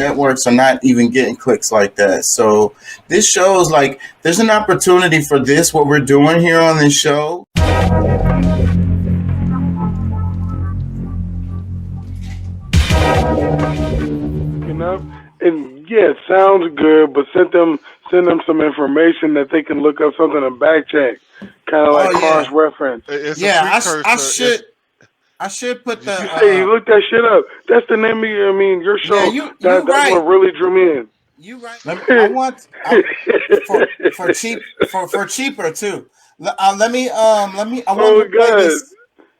networks are not even getting clicks like that. So this shows like there's an opportunity for this, what we're doing here on this show. And yeah, it sounds good, but send them some information that they can look up something to back check, kind of like cross reference. It's a Yeah, precursor. I should put You say you look that shit up. That's the name of your yeah, show. you That's right. what really drew me in. You right. For cheaper too. Let me I want Oh to play God. this.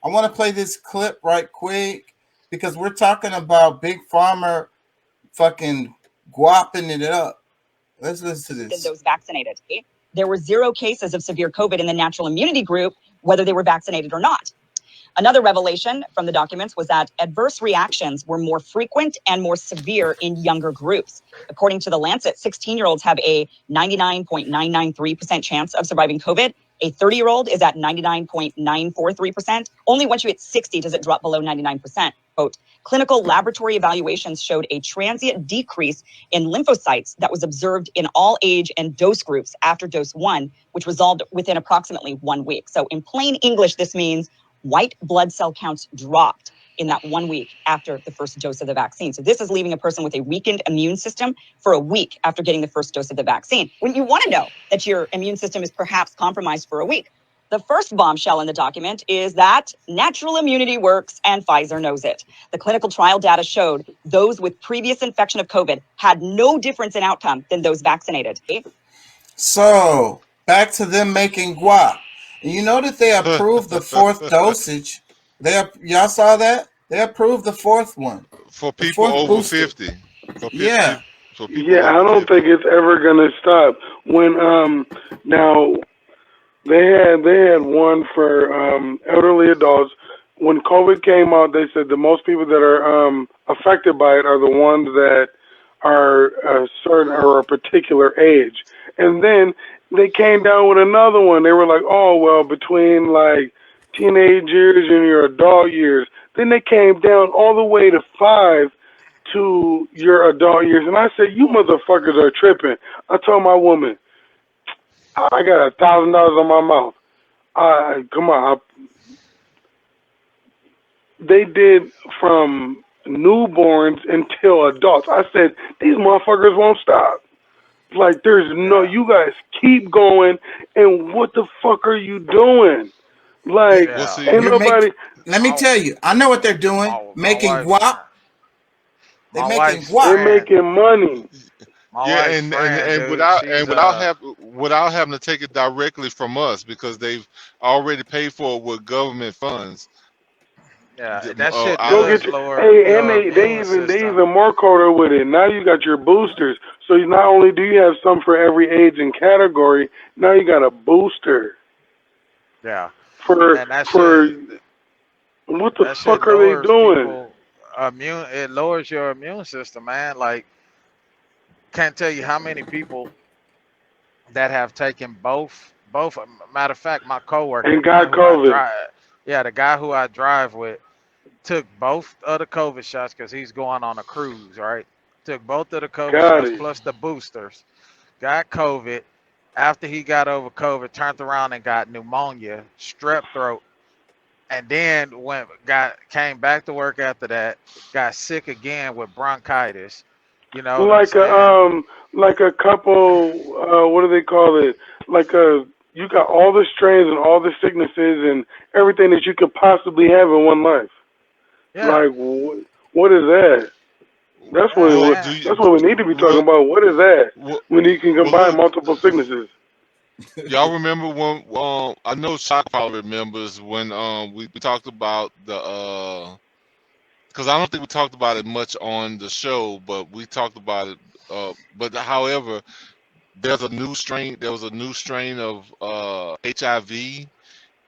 I want to play this clip right quick because we're talking about Big Pharma fucking guapping it up. Let's listen to this. Those vaccinated. There were 0 cases of severe COVID in the natural immunity group, whether they were vaccinated or not. Another revelation from the documents was that adverse reactions were more frequent and more severe in younger groups. According to The Lancet, 16-year-olds have a 99.993% chance of surviving COVID. A 30-year-old is at 99.943%. Only once you hit 60 does it drop below 99%. Quote, clinical laboratory evaluations showed a transient decrease in lymphocytes that was observed in all age and dose groups after dose 1, which resolved within approximately 1 week. So in plain English, this means white blood cell counts dropped in that 1 week after the first dose of the vaccine. So this is leaving a person with a weakened immune system for a week after getting the first dose of the vaccine. When you want to know that your immune system is perhaps compromised for a week, the first bombshell in the document is that natural immunity works and Pfizer knows it. The clinical trial data showed those with previous infection of COVID had no difference in outcome than those vaccinated. So back to them making guap. You know that they approved the 4th dosage. Y'all saw that? They approved the 4th one. For people over 50. Yeah. For people Yeah, I don't think it's ever gonna stop. When now they had one for elderly adults. When COVID came out, they said the most people that are affected by it are the ones that are a certain or a particular age. And then they came down with another one. They were like, oh well, between like teenage years and your adult years. Then they came down all the way to 5 to your adult years. And I said, you motherfuckers are tripping. I told my woman, I got $1,000 on my mouth. Come on. They did from newborns until adults. I said, these motherfuckers won't stop. Like, there's no, you guys keep going, and what the fuck are you doing? Like, ain't nobody. Let me tell you, I know what they're doing. Making guap. They're making guap. They're making money. Yeah, and without having to take it directly from us because they've already paid for it with government funds. Yeah, that shit does lower. Hey, and they even more colder with it. Now you got your boosters. So not only do you have some for every age and category, now you got a booster. Yeah. For what the fuck are they doing? It lowers your immune system, man. Like, can't tell you how many people that have taken both. Matter of fact, my coworker and got COVID. The guy who I drive with took both of the COVID shots because he's going on a cruise, right? Took both of the COVID shots plus the boosters. Got COVID. After he got over COVID, turned around and got pneumonia, strep throat, and then came back to work after that. Got sick again with bronchitis. You know, like a couple. What do they call it? You got all the strains and all the sicknesses and everything that you could possibly have in one life. Yeah. Like, what is that? That's what we need to be talking about. What is that? When you can combine multiple sicknesses. Y'all remember when? I know Shock probably remembers when we talked about the because I don't think we talked about it much on the show, but we talked about it. But however, there was a new strain of HIV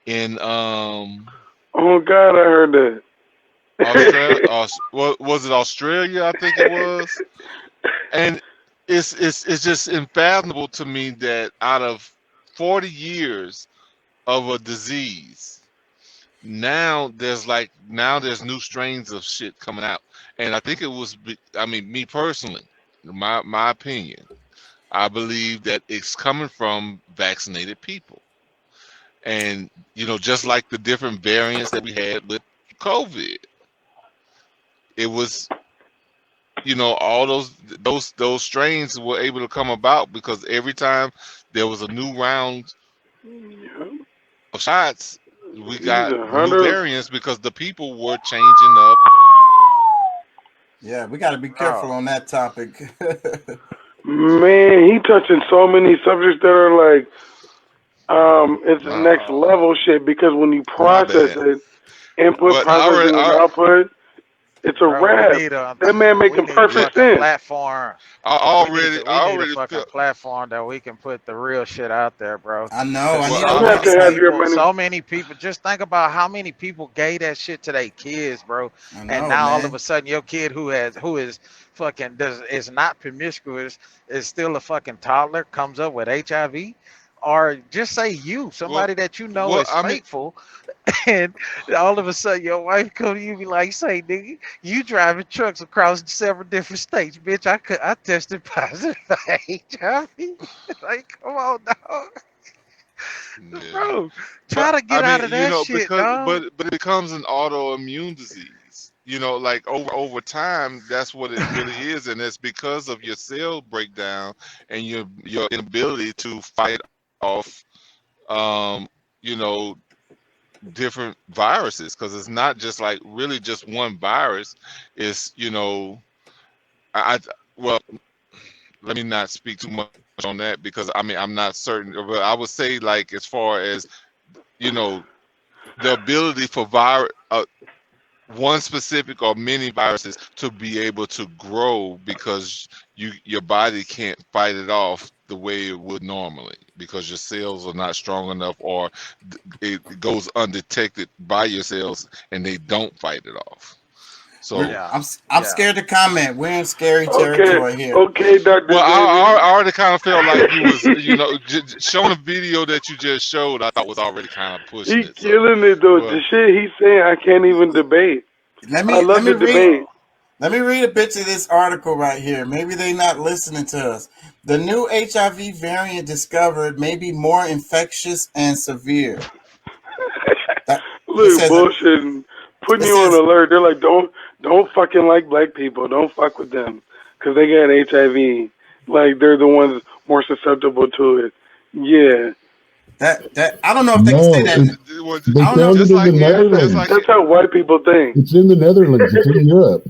in Oh God, I heard that. Australia, was it Australia? I think it was. And it's just unfathomable to me that out of 40 years of a disease, Now there's new strains of shit coming out, and I think it was. I mean, me personally, my opinion, I believe that it's coming from vaccinated people, and just like the different variants that we had with COVID, it was all those strains were able to come about because every time there was a new round Yeah. of shots, we He's got a new hunter. variants because the people were changing up. Yeah, we got to be careful Bro, on that topic. Man, he touching so many subjects that are like, it's next Oh, level shit because when you my process bad. it, input But I already, processing and output, it's a bro, wrap. That man we making need a yeah, perfect fucking sense. platform. I already, We I need a already fucking felt. platform that we can put the real shit out there, bro. I know. Cause I Well, need a You have to have website. your money. so many people. Just think about how many people gave that shit to their kids, bro. I And know, now all of man. a sudden, your kid who is fucking is not promiscuous is still a fucking toddler comes up with HIV, or just say you well, somebody that you know well. is I mean, faithful, and all of a sudden your wife come to you and be like, "Say, nigga, you driving trucks across several different states, bitch. I tested positive for HIV." Like, come on, dog. yeah. Bro, try But to I get out mean, of that shit, because dog. but it becomes an autoimmune disease. Like over time, that's what it really is, and it's because of your cell breakdown and your inability to fight off, um, you know, different viruses. Because it's not just like really just one virus. It's I well, let me not speak too much on that because I mean I'm not certain, but I would say like as far as you know the ability for one specific or many viruses to be able to grow because your body can't fight it off the way it would normally because your cells are not strong enough or it goes undetected by your cells and they don't fight it off. We're, So, Yeah, I'm yeah. scared to comment. We're in scary Okay, territory here. okay, Doctor well, David. I already kind of felt like you was, showing a video that you just showed. I thought was already kind of pushing He it. So, killing it though. but The shit he's saying, I can't even debate. Let I me let love me the read debate. Bro, let me read a bit of this article right here. Maybe they not listening to us. The new HIV variant discovered may be more infectious and severe. That it Look, says bullshitting, putting it you on says alert. They're like, don't fucking like black people. Don't fuck with them because they got HIV. Like they're the ones more susceptible to it. Yeah, that I don't know if they can say No, that. it was they I don't know. found just it in the like just like Netherlands. that's how white people think. It's in the Netherlands. It's in Europe.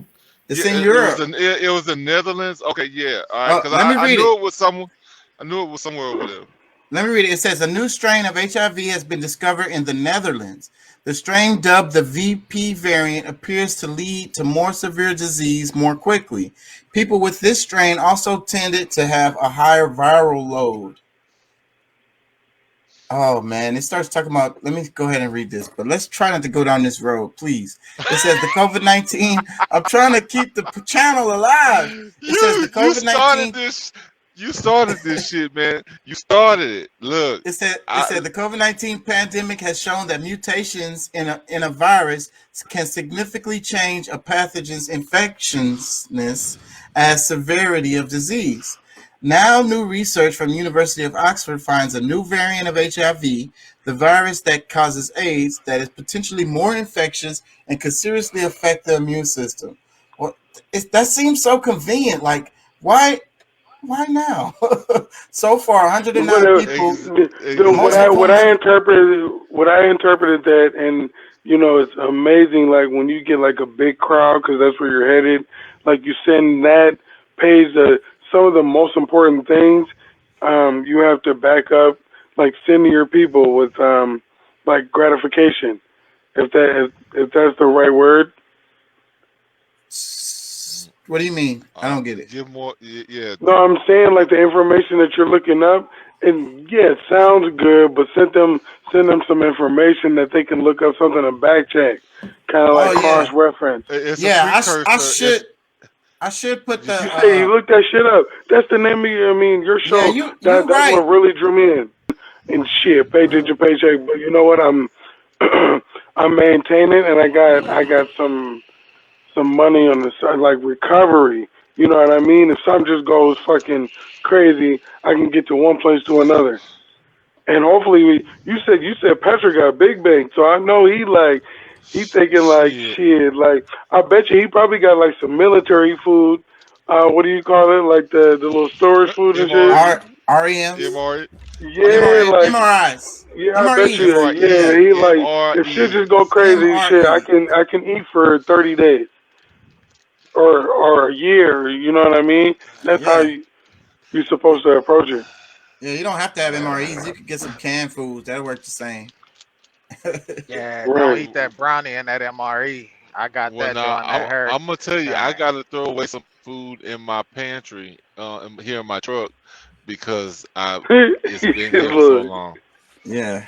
It's yeah, in it was Europe. it was the Netherlands. Okay, yeah, all right, because Let me I read knew it. it was someone. I knew it was somewhere over there. Let me read it. It says a new strain of HIV has been discovered in the Netherlands. The strain, dubbed the VP variant, appears to lead to more severe disease more quickly. People with this strain also tended to have a higher viral load. Oh man, it starts talking about. Let me go ahead and read this, but let's try not to go down this road, please. It says the COVID-19. I'm trying to keep the channel alive. It says the You started COVID-19. this. You started this shit, man. You started it. Look, It said the COVID-19 pandemic has shown that mutations in a virus can significantly change a pathogen's infectiousness as severity of disease. Now, new research from the University of Oxford finds a new variant of HIV, the virus that causes AIDS, that is potentially more infectious and could seriously affect the immune system. Well, that seems so convenient. Like, why now? So far, But 109 people, most of what whom I have. interpreted that, and it's amazing. Like when you get like a big crowd, because that's where you're headed. Like you send that page some of the most important things. You have to back up, like sending your people with like gratification. If that's the right word. What do you mean? I don't get it. give more. Yeah, No, I'm saying like the information that you're looking up, and yeah, it sounds good, but send them some information that they can look up something to back check, kind of Oh like cross yeah, reference. it's a yeah. I precursor. It's should put the You say you looked that shit up. That's the name of your yeah. show. You That's what right. really drew me in. And shit, paycheck to paycheck. But you know what? I'm maintaining, and I got some money on the side, like recovery. You know what I mean? If something just goes fucking crazy, I can get to one place to another. And hopefully, you said Patrick got big bank, so I know he thinking like Shit, shit. Like I bet you he probably got like some military food. What do you call it? Like the little storage food and shit. MRE, REMs, MRE, Yeah, like MRIs, yeah, I bet you. MREs. Yeah, MRE, Yeah, he like if shit just go MREs. crazy, shit, I MRE. can I can eat for 30 days or a year. You know what I mean? That's how Yeah, you're supposed to approach it. yeah. You don't have to have MREs. Yeah, You could get some canned foods. That'll work the same. yeah. Don't Right. eat that brownie and that MRE. I got Well, that now during that I'm gonna tell you, I hurricane. gotta throw away some food in my pantry, here in my truck because I it's been here for so Look. long. Yeah,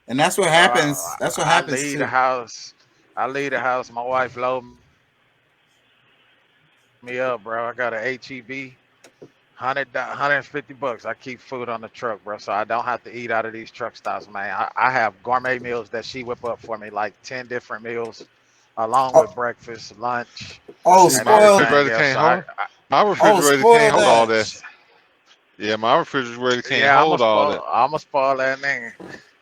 and that's what Bro, happens. That's what I happens leave the too. house. I leave the house. My wife load me up, bro. I got a HEB, 150 bucks. I keep food on the truck, bro, so I don't have to eat out of these truck stops, man. I have gourmet meals that she whip up for me, like 10 different meals, along with Oh, breakfast, lunch, oh, See, and my spoil. everything refrigerator else. can't So hold. My Oh, refrigerator can't spoil hold all that. that. Yeah, my refrigerator can't yeah, hold all that. I'm gonna spoil that nigga.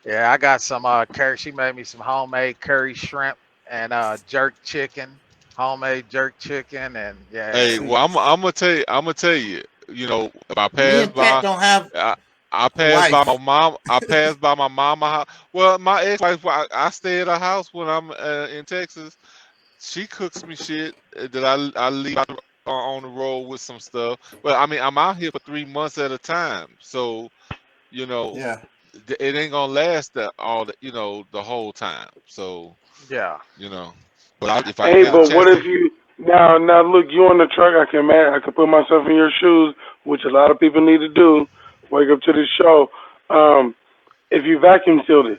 Yeah, I got some curry. She made me some homemade curry shrimp and jerk chicken, homemade jerk chicken, and Hey, yeah, See, well, I'm gonna tell you. You know, if I me pass and Pat by, don't have I, I a pass by my wife. mom. I pass by my mama house. Well, my ex-wife, I stay at her house when I'm in Texas. She cooks me shit that I leave out on the road with some stuff. But I mean, I'm out here for 3 months at a time, so you know, Yeah, it ain't gonna last all the the whole time. So yeah, you know, but if I Hey, get a but chance what if to, you now look you on the truck? I can put myself in your shoes, which a lot of people need to do. Wake up to this show. If you vacuum sealed it,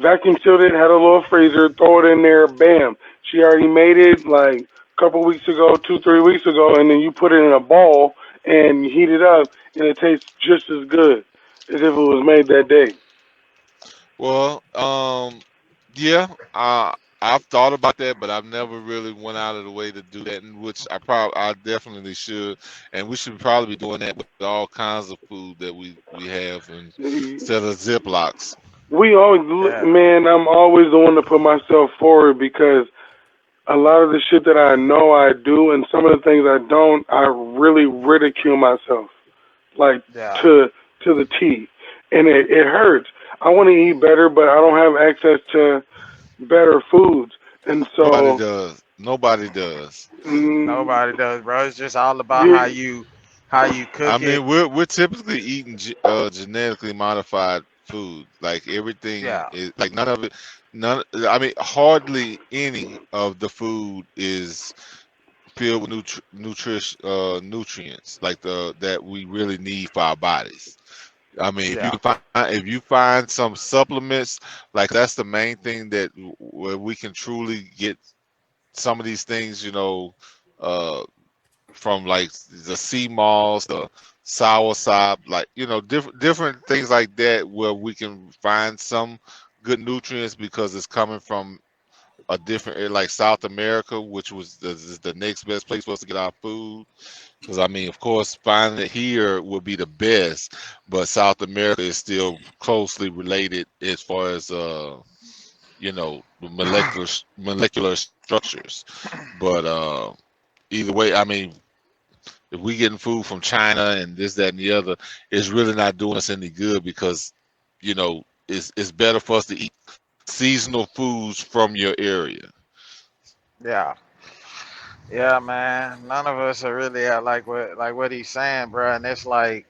had a little freezer, throw it in there, bam. She already made it like a couple weeks ago, 2 3 weeks ago, and then you put it in a bowl and you heat it up, and it tastes just as good as if it was made that day. well, yeah, I've thought about that, but I've never really went out of the way to do that, and which I definitely should, and we should probably be doing that with all kinds of food that we have, and instead of Ziplocs. We always, yeah, man, I'm always the one to put myself forward because a lot of the shit that I know I do and some of the things I don't, I really ridicule myself, like yeah. to the T, and it hurts. I want to eat better, but I don't have access to better foods, and Nobody so does. Nobody does. mm, Nobody does, bro. It's just all about you, how you I cook it. mean, we're typically eating genetically modified food. Like everything Yeah, is like none of it. None. I mean, hardly any of the food is filled with nutrients like the that we really need for our bodies. I mean, yeah, if you find some supplements, like that's the main thing that where we can truly get some of these things, uh, from like the sea moss, the sour sop, like different things like that, where we can find some good nutrients because it's coming from a different like South America, which was the next best place for us to get our food. Because I mean, of course, finding it here would be the best, but South America is still closely related as far as the molecular structures. But either way, I mean, if we getting food from China and this, that, and the other, it's really not doing us any good because it's better for us to eat seasonal foods from your area. yeah, yeah, man. None of us are really at like what he's saying, bro. And it's like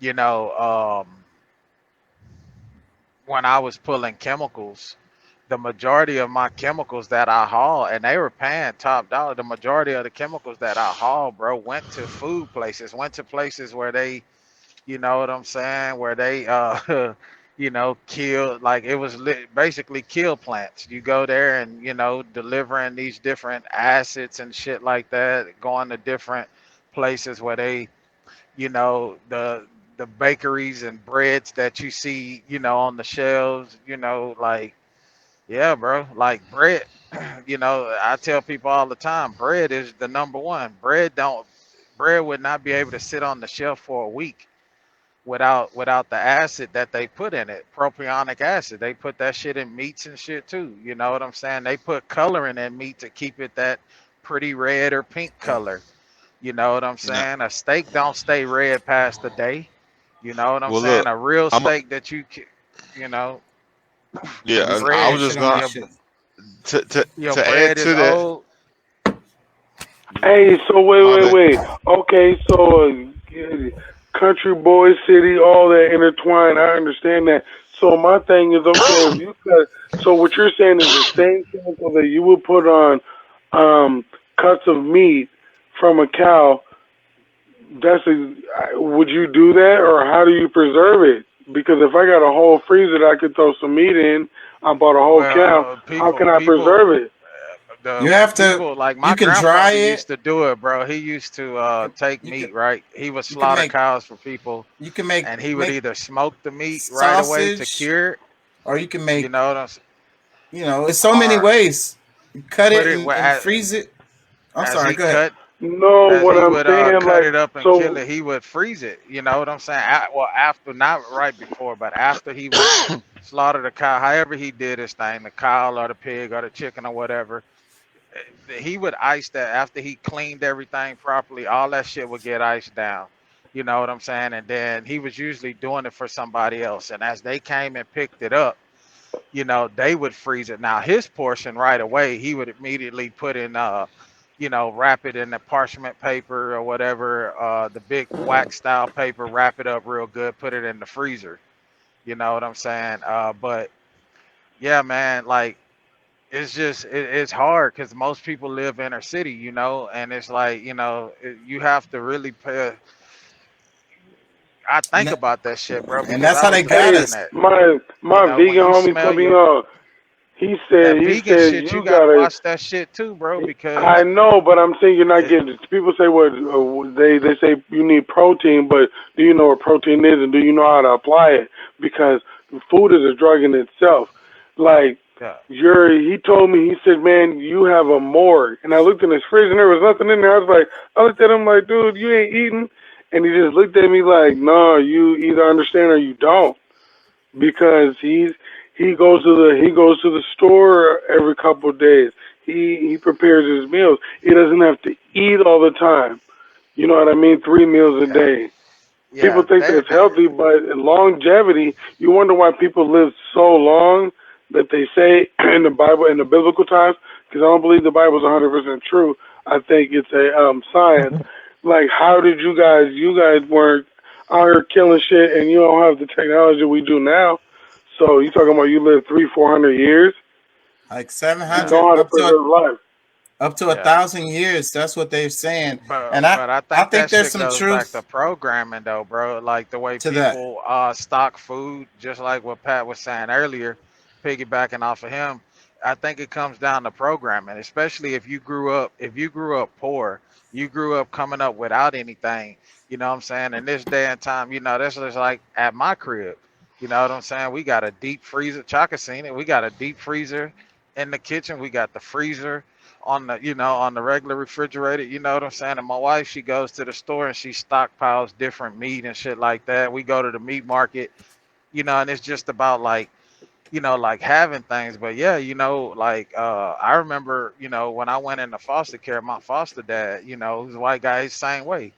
you know, when I was pulling chemicals, the majority of my chemicals that I haul, and they were paying top dollar. The majority of the chemicals that I haul, bro, went to food places, went to places where they, you know what I'm saying, where they, kill, like it was basically kill plants. You go there and, delivering these different acids and shit like that, going to different places where they, the bakeries and breads that you see, on the shelves, like Yeah, bro. Like bread, I tell people all the time, bread is the number one. Bread would not be able to sit on the shelf for a week without the acid that they put in it, propionic acid. They put that shit in meats and shit too. You know what I'm saying? They put coloring in meat to keep it that pretty red or pink color. You know what I'm Yeah. saying? A steak don't stay red past the day. You know what I'm Well, saying? look, A real I'm. steak that you know, Yeah, You I can't was bread, sit just on gonna that your shit. your to add bread is to that. old. Hey, so My bad. wait. Okay, so country boy city, all that intertwined. I understand that. So my thing is, okay, if you cut, so what you're saying is the same chemical that you would put on cuts of meat from a cow. Would you do that, or how do you preserve it? Because if I got a whole freezer that I could throw some meat in, I bought a whole cow. Well, How can people I people preserve it? the You have to. people like You my can dry grandfather used it. to do it, bro. He used to take You can. meat, right? He would You can slaughter make. cows for people, You can make and he would make either smoke the meat right away to sausage, cure it, or you can you make. know what I'm saying, It's so many or ways. You cut put it it and freeze it. I'm as sorry. he Go ahead. cut No, as what he I'm would saying, cut like, it up and kill so it. He would freeze it. You know what I'm saying? Well, after, not right before, but after he would slaughter the cow, however he did his thing, the cow or the pig or the chicken or whatever, he would ice that after he cleaned everything properly. All that shit would get iced down. You know what I'm saying? And then he was usually doing it for somebody else. And as they came and picked it up, they would freeze it. Now his portion right away, he would immediately put in wrap it in the parchment paper or whatever, the big wax style paper, wrap it up real good, put it in the freezer. You know what I'm saying? But yeah, man, like it's hard because most people live inner city, and it's like you have to really pay. I And think about that shit, bro, and because that's I how they was got hey, amazing us. at my when vegan you homie smell told me, your he that said vegan shit, you gotta gotta. watch that shit too, bro, I because know, but I'm saying you're not it, getting. People say what they say you need protein, but do you know what protein is, and do you know how to apply it? Because food is a drug in itself. Like yeah, he told me, he said, man, you have a morgue, and I looked in his fridge and there was nothing in there. I looked at him like, dude, you ain't eating, and he just looked at me like, no, you either understand or you don't, because he goes to the store every couple of days. He prepares his meals. He doesn't have to eat all the time. You know what I mean? 3 meals a yeah, day. People yeah. think that's healthy, but in longevity, you wonder why people live so long that they say in the Bible, in the biblical times, because I don't believe the Bible is 100% true. I think it's a science. Like, how did you guys weren't out here killing shit, and you don't have the technology we do now. So you talking about you live 300-400 years Like and Yeah, 700 know how to preserve life. up to a yeah. thousand years. That's what they're saying. But And I but I I think think that there's shit some goes back to truth programming though, bro. Like the way to that. people stock food, just like what Pat was saying earlier, piggybacking off of him. I think it comes down to programming, especially if you grew up poor, you grew up coming up without anything. You know what I'm saying? In this day and time, that's just like at my crib. You know what I'm saying? We got a deep freezer. Chaka seen it. We got a deep freezer in the kitchen. We got the freezer on the regular refrigerator, you know what I'm saying? And my wife, she goes to the store and she stockpiles different meat and shit like that. We go to the meat market, and it's just about like having things. But yeah, like I remember, when I went into foster care, my foster dad, who's a white guy, he's the same way.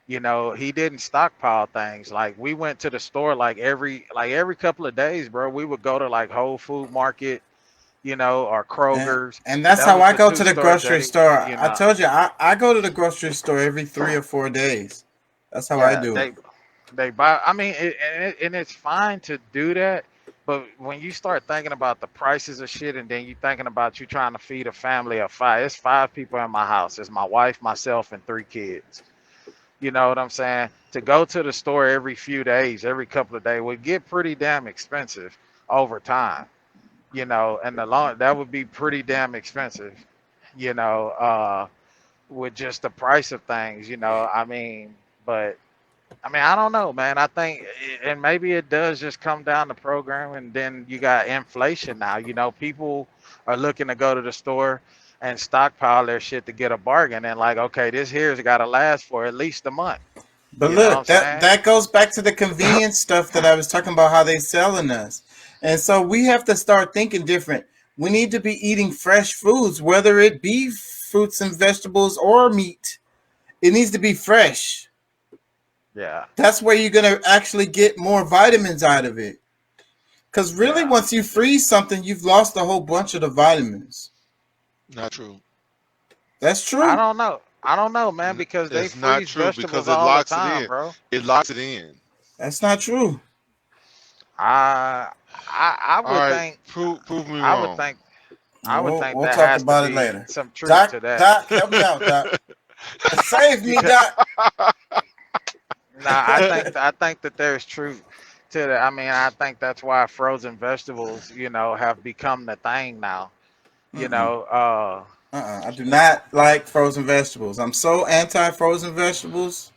He didn't stockpile things. Like we went to the store like every couple of days, bro. We would go to like Whole Food Market, or And Kroger's. and that's That how was I the go two to the stores that grocery store. you I know. told you I go to the grocery store every 3 or 4 days. That's how I Yeah, do it. they buy. I mean, and it's fine to do that, but when you start thinking about the prices of shit, and then you thinking about you trying to feed a family of five, it's 5 people in my house. It's my wife, myself, and 3 kids. You know what I'm saying? To go to the store every few days, every couple of days would get pretty damn expensive over time. And the long that would be pretty damn expensive. You know, with just the price of things. I mean, but I mean, I don't know, man. I think, and maybe it does just come down to program, and then you got inflation now. You know, people are looking to go to the store and stockpile their shit to get a bargain, and like, okay, this here's got to last for at least a month. But You know what I'm look, that saying? that goes back to the convenience stuff that I was talking about, how they selling us. And so we have to start thinking different. We need to be eating fresh foods, whether it be fruits and vegetables or meat. It needs to be fresh. Yeah, That's where you're gonna actually get more vitamins out of it. Because really, yeah. once you freeze something, you've lost a whole bunch of the vitamins. Not true. That's I true. don't know. I don't know, man, because they It's not freeze true vegetables because it all the locks it time, in. bro. It locks it in. That's not true. I, I All would right, think, prove me I would wrong. think, I would We'll think we'll there talk has to about it be later. some truth Doc, to that. Doc, help me out, Doc. Save me, Because Doc. nah, I think that there's truth to that. I mean, I think that's why frozen vegetables, you know, have become the thing now. You Mm-mm. know, I do not like frozen vegetables. I'm so anti frozen vegetables,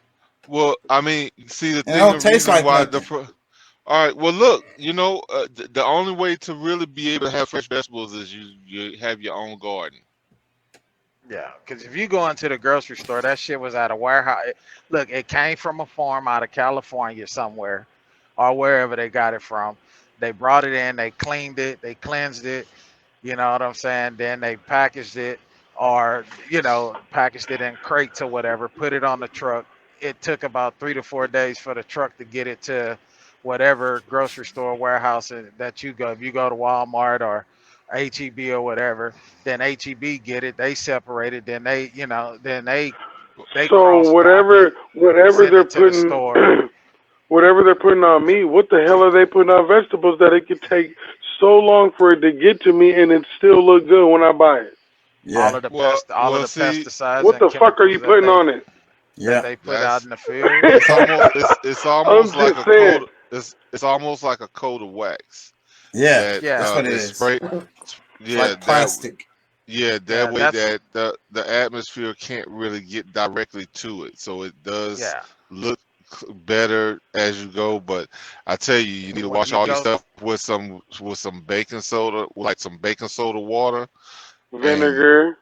Well, I mean, see the and it thing, don't the taste reason like why nothing. all right, well, look, the only way to really be able to have fresh vegetables is you have your own garden. yeah, because if you go into the grocery store, that shit was at a warehouse. Look, it came from a farm out of California somewhere, or wherever they got it from. They brought it in, they cleaned it, they cleansed it. You know what I'm saying? Then they packaged it, or packaged it in crates or whatever. Put it on the truck. It took about 3 to 4 days for the truck to get it to whatever grocery store warehouse that you go. If you go to Walmart or HEB or whatever, then HEB get it. They separate it. Then they So cross dock whatever it, whatever send they're it to the putting store. whatever they're putting on me, what the hell are they putting on vegetables that it could take so long for it to get to me and it still look good when I buy it? Yeah, All of the See, pesticides What and the fuck are chemicals you putting on it? that yeah. they put out that's in the field. it's I'm almost like just a saying. coat. It's almost like a coat of wax Yeah, that that's Yeah, what it is is. spray. It's Yeah, like plastic. that yeah, way that's that the atmosphere can't really get directly to it, so it does yeah. look better as you go. But I tell you, you need to When wash you all your go, stuff with some baking soda, like some baking soda water, and Vinegar.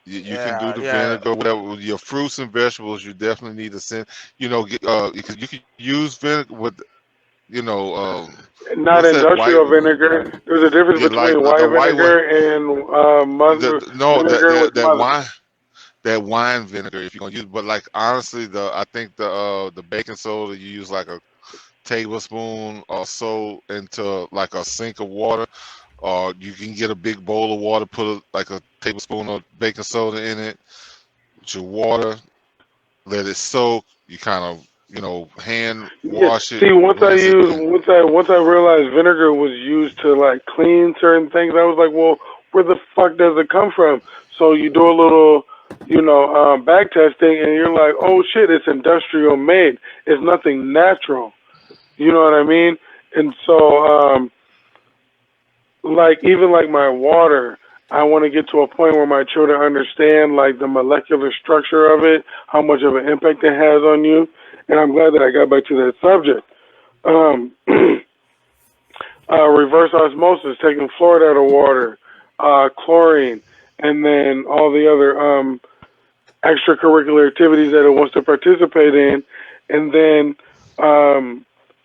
you can do yeah, the yeah, vinegar, whatever. With your fruits and vegetables, you definitely need to send. You can use vinegar with, you know, Not what's that white industrial one? vinegar. There's a difference Yeah, like between the white white one. vinegar and mother No, vinegar with mother. that wine vinegar if you're gonna use. But like honestly, I think the baking soda you use like a tablespoon or so into like a sink of water, or you can get a big bowl of water, put like a tablespoon of baking soda in it with your water, let it soak. You kind of hand Yeah. wash it, See, rinse it, and once I realized vinegar was used to like clean certain things, I was like, well, where the fuck does it come from? So you do a little, back testing, and you're like, oh shit, it's industrial made. It's nothing natural. You know what I mean? And so, like even like my water, I want to get to a point where my children understand like the molecular structure of it, how much of an impact it has on you. And I'm glad that I got back to that subject. Um, reverse osmosis, taking fluoride out of water, chlorine, and then all the other extracurricular activities that it wants to participate in, and then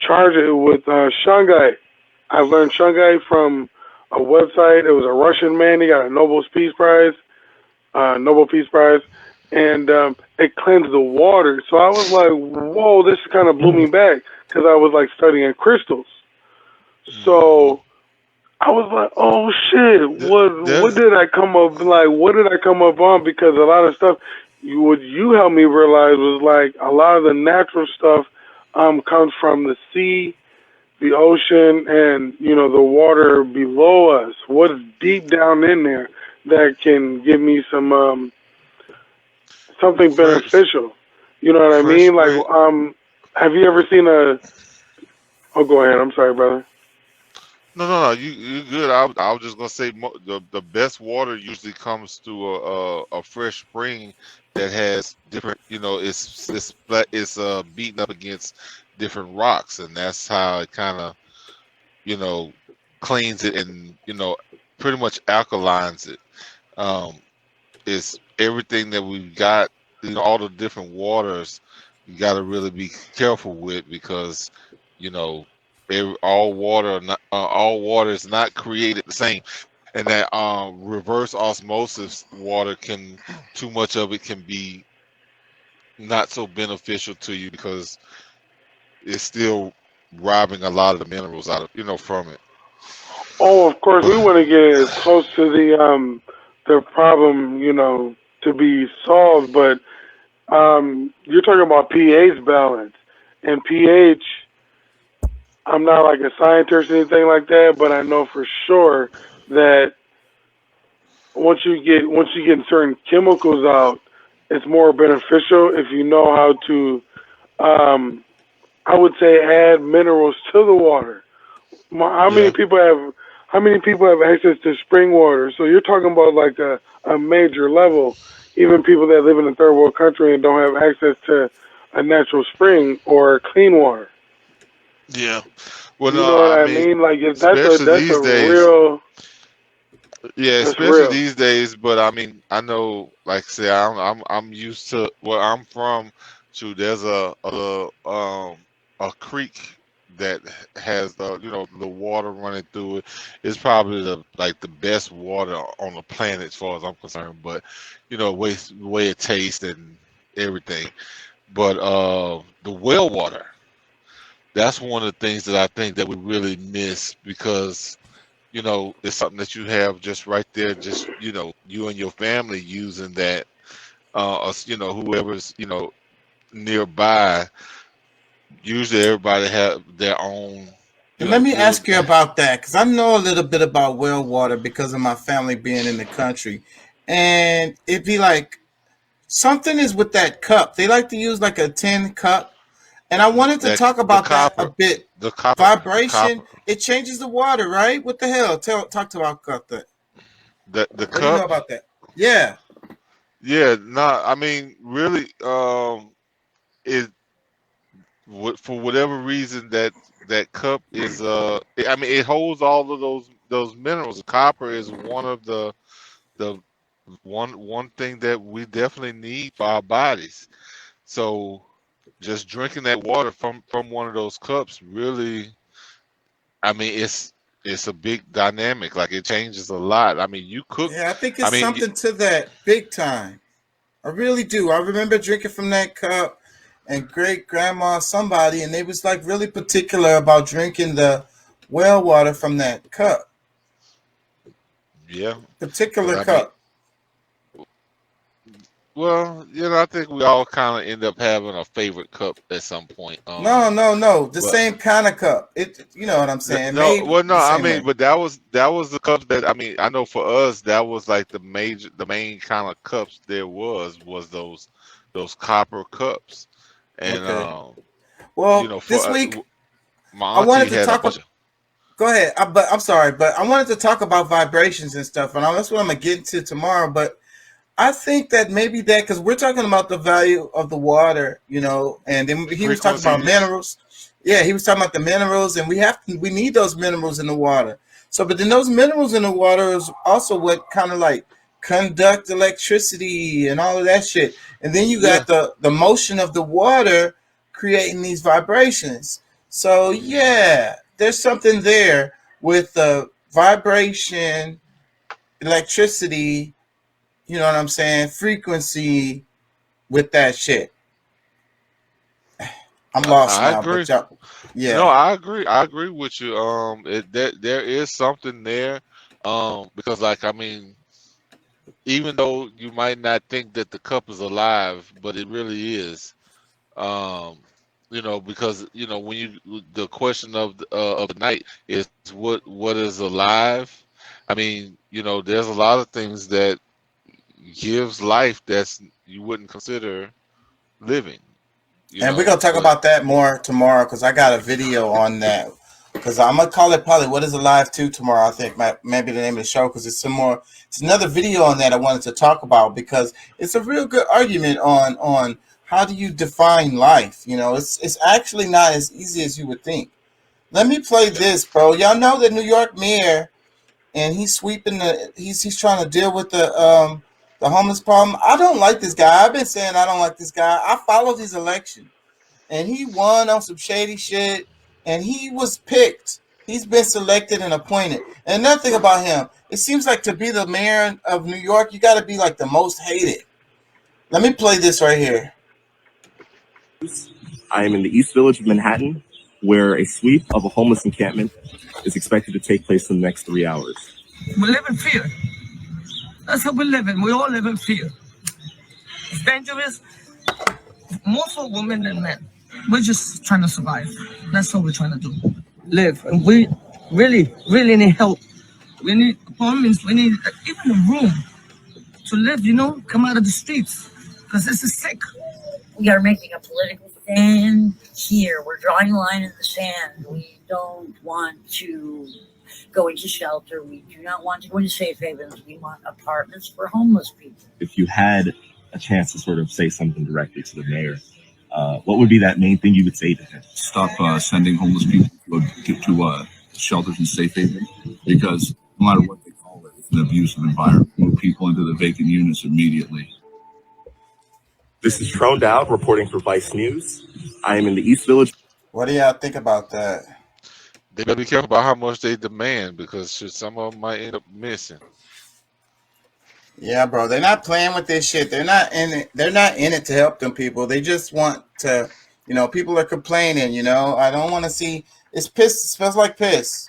charge it with shungite. I learned shungite from a website. It was a Russian man. He got a Nobel Peace Prize, and it cleansed the water. So I was like, whoa, this kind of blew me back because I was like studying crystals. hmm So I was like, oh shit, what there's did I come up like? What did I come up on? Because a lot of stuff, what you helped me realize was like a lot of the natural stuff comes from the sea, the ocean, and the water below us. What's deep down in there that can give me some something fresh beneficial? You know what I fresh mean? Like spring. have you ever seen a? Oh, go ahead. I'm sorry, brother. No. You good. I was just gonna say the best water usually comes through a fresh spring that has different. It's beaten up against different rocks, and that's how it kind of you know cleans it and pretty much alkalines it. Um, it's everything that we've got. All the different waters. You got to really be careful with because you know all water is not created the same, and that reverse osmosis water can too much of it can be not so beneficial to you because it's still robbing a lot of the minerals out of from it. Oh, of course, we want to get as close to the problem, to be solved. But you're talking about pH balance, and pH. I'm not like a scientist or anything like that, but I know for sure that once you get certain chemicals out, it's more beneficial if you know how to. Um, I would say add minerals to the water. How many Yeah, people have how many people have access to spring water? So you're talking about like a major level. Even people that live in a third world country and don't have access to a natural spring or clean water. yeah. Well, You no, know what I I mean, mean? Like if especially that's a these days. real Yeah, that's especially real. these days. But I mean, I know, like I say, I'm used to where I'm from. To there's a creek that has the water running through it. It's probably the best water on the planet as far as I'm concerned. But way it tastes and everything. But the well water, that's one of the things that I think that we really miss because it's something that you have just right there, just you and your family using that. Whoever's nearby. Usually, everybody have their own, And let me little. ask you about that because I know a little bit about well water because of my family being in the country, and it'd be like something is with that cup. They like to use like a tin cup, and I wanted to That talk the about that a copper, bit. the Vibration, copper, it changes the water, right? What the hell? Talk to about that. the What do you know cup. about that? Yeah. Yeah, no, I mean, really, it for whatever reason that cup is I mean, it holds all of those minerals. Copper is one of the one thing that we definitely need for our bodies. So just drinking that water from one of those cups really, I mean, it's a big dynamic. Like it changes a lot. I mean, you cook. Yeah, I think I it's mean, something to that big time. I really do. I remember drinking from that cup and great grandma somebody and they was like really particular about drinking the well water from that cup. yeah. But Particular I mean, cup. well, I think we all kind of end up having a favorite cup at some point. No. The But same kind of cup. It you know what I'm saying? no, Made well, no. the I same mean, way. but that was the cups that I mean. I know for us, that was like the main kind of cups there was those copper cups, and Okay. Well, for this week my I auntie wanted to had a talk bunch of. go ahead. But I'm sorry, but I wanted to talk about vibrations and stuff and that's what I'm going to get into tomorrow, but I think that maybe that because we're talking about the value of the water, and then he was talking about Frequencies. minerals. Yeah, he was talking about the minerals, and we need those minerals in the water. So, but then those minerals in the water is also what kind of like conduct electricity and all of that shit. And then you Yeah. got the motion of the water creating these vibrations. So yeah, there's something there with the vibration, electricity, you know what I'm saying, frequency with that shit. I'm lost I now, agree. but y'all, No, yeah. I agree. I agree with you. There is something there. Because like I mean, even though you might not think that the cup is alive, but it really is. Um, because when the question of the night is what is alive. I mean, there's a lot of things that gives life that's you wouldn't consider living. And we're gonna talk But about that more tomorrow because I got a video on that because I'm gonna call it probably "What Is Alive 2" tomorrow. I think maybe the name of the show, because it's another video on that I wanted to talk about, because it's a real good argument on how do you define life. It's actually not as easy as you would think. Let me play this, bro. Y'all know the New York mayor, and he's sweeping he's trying to deal with the homeless problem. I don't like this guy. I've been saying I don't like this guy. I followed his election, and he won on some shady shit, and he was picked. He's been selected and appointed. And another thing about him, it seems like to be the mayor of New York, you got to be like the most hated. Let me play this right here. I am in the East Village of Manhattan, where a sweep of a homeless encampment is expected to take place in the next 3 hours. We live in fear. That's how we live in. We all live in fear. It's dangerous, more for women than men. We're just trying to survive. That's what we're trying to do. Live. And we really, really need help. We need apartments. We need even a room to live, come out of the streets. Because this is sick. We are making a political stand here. We're drawing a line in the sand. We don't want to go into shelter. We do not want to go into safe havens. We want apartments for homeless people. If you had a chance to sort of say something directly to the mayor, what would be that main thing you would say to him? Stop sending homeless people to shelters and safe havens, because no matter what they call it, it's an abusive environment. Move people into the vacant units immediately. This is Trone Dowd reporting for Vice News. I am in the East Village. What do y'all think about that? They better be careful about how much they demand, because some of them might end up missing. Yeah, bro, they're not playing with this shit. They're not in it. They're not in it to help them people. They just want to, people are complaining. I don't want to see. It's piss. It smells like piss.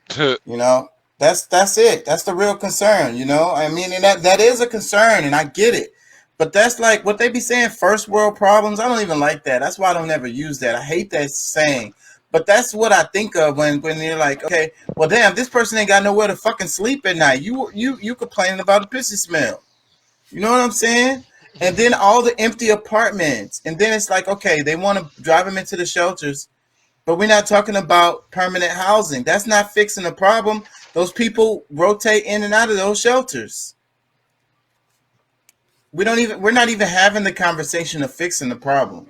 That's it. That's the real concern. I mean, and that is a concern, and I get it. But that's like what they be saying, first world problems. I don't even like that. That's why I don't ever use that. I hate that saying. But that's what I think of when you're like, okay, well, damn, this person ain't got nowhere to fucking sleep at night. You complaining about the pissy smell. You know what I'm saying? And then all the empty apartments. And then it's like, okay, they want to drive them into the shelters, but we're not talking about permanent housing. That's not fixing the problem. Those people rotate in and out of those shelters. We're not even having the conversation of fixing the problem.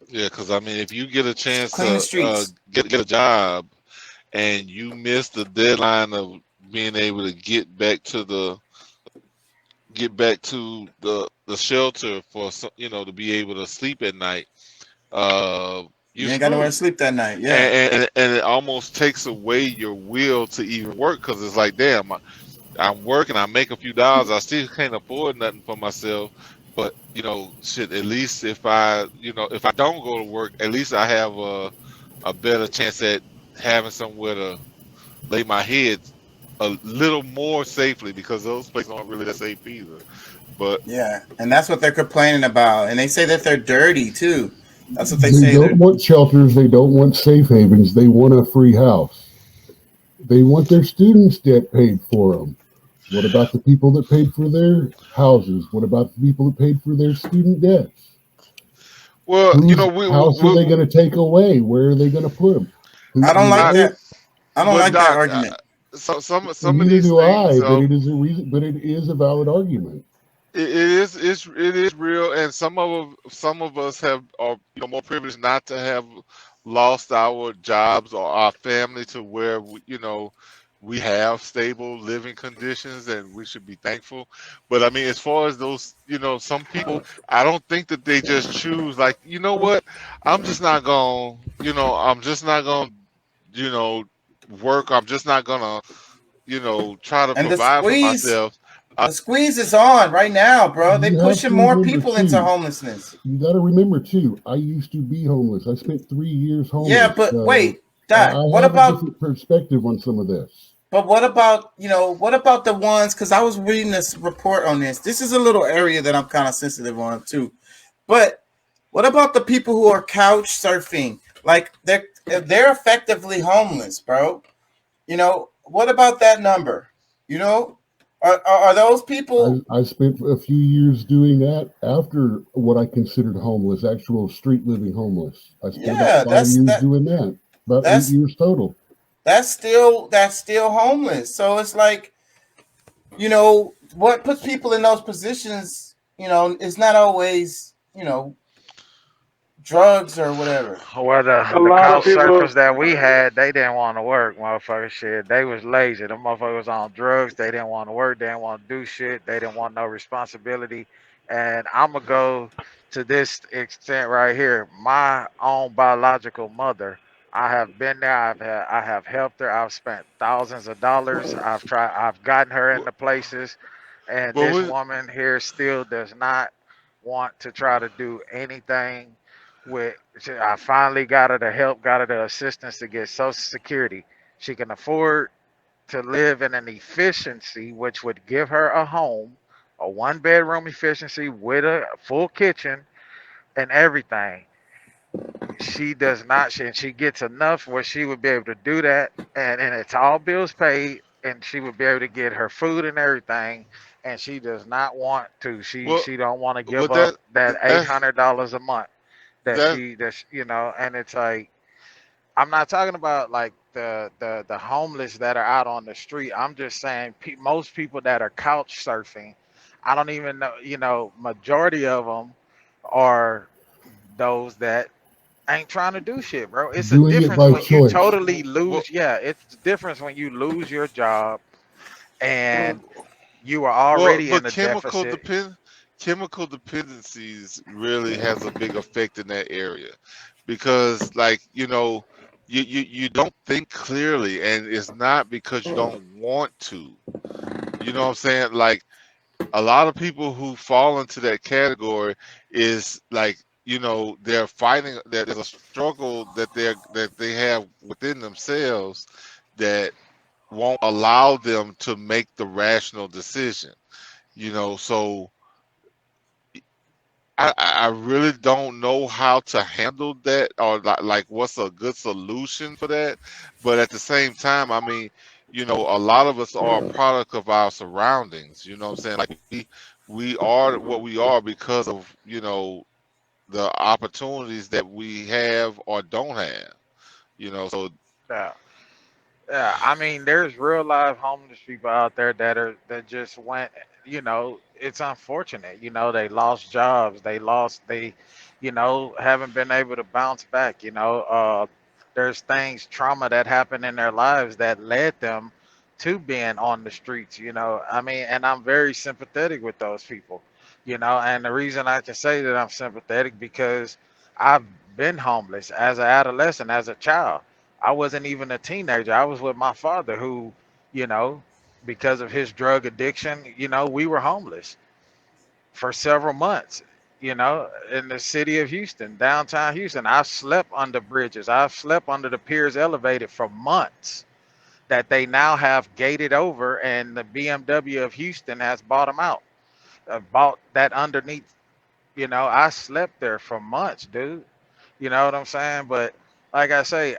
Yeah, because I mean, if you get a chance to get a job, and you miss the deadline of being able to get back to the shelter for to be able to sleep at night, you ain't got nowhere to sleep that night. Yeah, and it almost takes away your will to even work, because it's like, damn, I'm working, I make a few dollars, I still can't afford nothing for myself. But shit, at least if I don't go to work, at least I have a better chance at having somewhere to lay my head a little more safely, because those places aren't really that safe either. But yeah, and that's what they're complaining about, and they say that they're dirty too. That's what they say. They don't want shelters. They don't want safe havens. They want a free house. They want their students' debt paid for them. What about the people that paid for their houses? What about the people that paid for their student debts? Well, house are they going to take away? Where are they going to put them? I don't like that. I don't like that argument. Some of these things, but it is a reason. But it is a valid argument. It is real, and some of us are more privileged not to have lost our jobs or our family to where we have stable living conditions, and we should be thankful. But I mean, as far as those, some people, I don't think that they just choose like, what, I'm just not gonna, work. I'm just not gonna, try to provide for myself. The squeeze is on right now, bro. They're pushing more people into homelessness. You got to remember too. I used to be homeless. I spent 3 years homeless. Yeah, but wait, Doc. What about a different perspective on some of this? But what about the ones? Because I was reading this report on this. This is a little area that I'm kind of sensitive on too. But what about the people who are couch surfing? Like they're effectively homeless, bro. What about that number? Are those people? I spent a few years doing that after what I considered homeless, actual street living homeless. I spent about 5 years doing that. About 8 years total. That's still homeless. So it's like, what puts people in those positions, it's not always, drugs or whatever. Well, A the lot of couch people. surfers that we had, they didn't want to work, motherfucker. Shit, they was lazy. The motherfuckers was on drugs. They didn't want to work. They didn't want to do shit. They didn't want no responsibility. And I'm gonna go to this extent right here. My own biological mother. I have been there. I have helped her. I've spent thousands of dollars. I've gotten her into places, and Well, this we, woman here still does not want to try to do anything with. I finally got her the help, got her the assistance to get Social Security. She can afford to live in an efficiency which would give her a home, a one bedroom efficiency with a full kitchen and everything. She does not, and she gets enough where she would be able to do that, and it's all bills paid, and she would be able to get her food and everything. And she does not want to. She well, she don't want to well, give up that eight that's hundred dollars a month that. and it's like I'm not talking about like the homeless that are out on the street. I'm just saying most people that are couch surfing, I don't even know, majority of them are those that ain't trying to do shit, bro. It's a Doing it difference by when you choice. totally Well, lose. Yeah, it's a difference when you lose your job and you are already but in a deficit. chemical dependencies really has a big effect in that area, because like you don't think clearly, and it's not because you don't want to. You know what I'm saying? Like a lot of people who fall into that category is like they're fighting. There's a struggle that they have within themselves that won't allow them to make the rational decision. So I really don't know how to handle that, or like what's a good solution for that. But at the same time, I mean, a lot of us are a product of our surroundings. You know what I'm saying? Like we are what we are because of the opportunities that we have or don't have. So Yeah. Yeah, I mean, there's real live homeless people out there that just went. It's unfortunate. They lost jobs. They haven't been able to bounce back. There's trauma that happened in their lives that led them to being on the streets. I mean, and I'm very sympathetic with those people. And the reason I can say that I'm sympathetic because I've been homeless as an adolescent, as a child. I wasn't even a teenager. I was with my father who, you know, because of his drug addiction, we were homeless for several months, in the city of Houston, downtown Houston. I slept under bridges. I've slept under the piers elevated for months that they now have gated over, and the BMW of Houston has bought them out. Bought that underneath. I slept there for months, dude. You know what I'm saying? But like I say,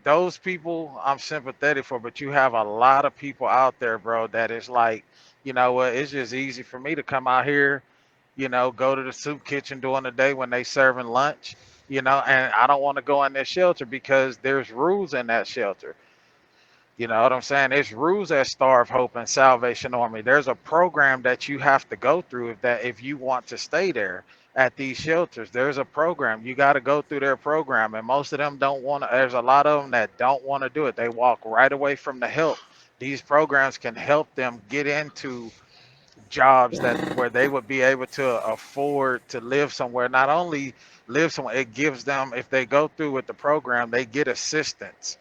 those people I'm sympathetic for, but you have a lot of people out there, bro, that is like, you know what, it's just easy for me to come out here, go to the soup kitchen during the day when they serving lunch, and I don't want to go in their shelter because there's rules in that shelter. You know what I'm saying? There's rules at Starve Hope and Salvation Army. There's a program that you have to go through if you want to stay there at these shelters. There's a program. You got to go through their program, and most of them don't want to. There's a lot of them that don't want to do it. They walk right away from the help. These programs can help them get into jobs that where they would be able to afford to live somewhere. Not only live somewhere, it gives them, if they go through with the program, they get assistance,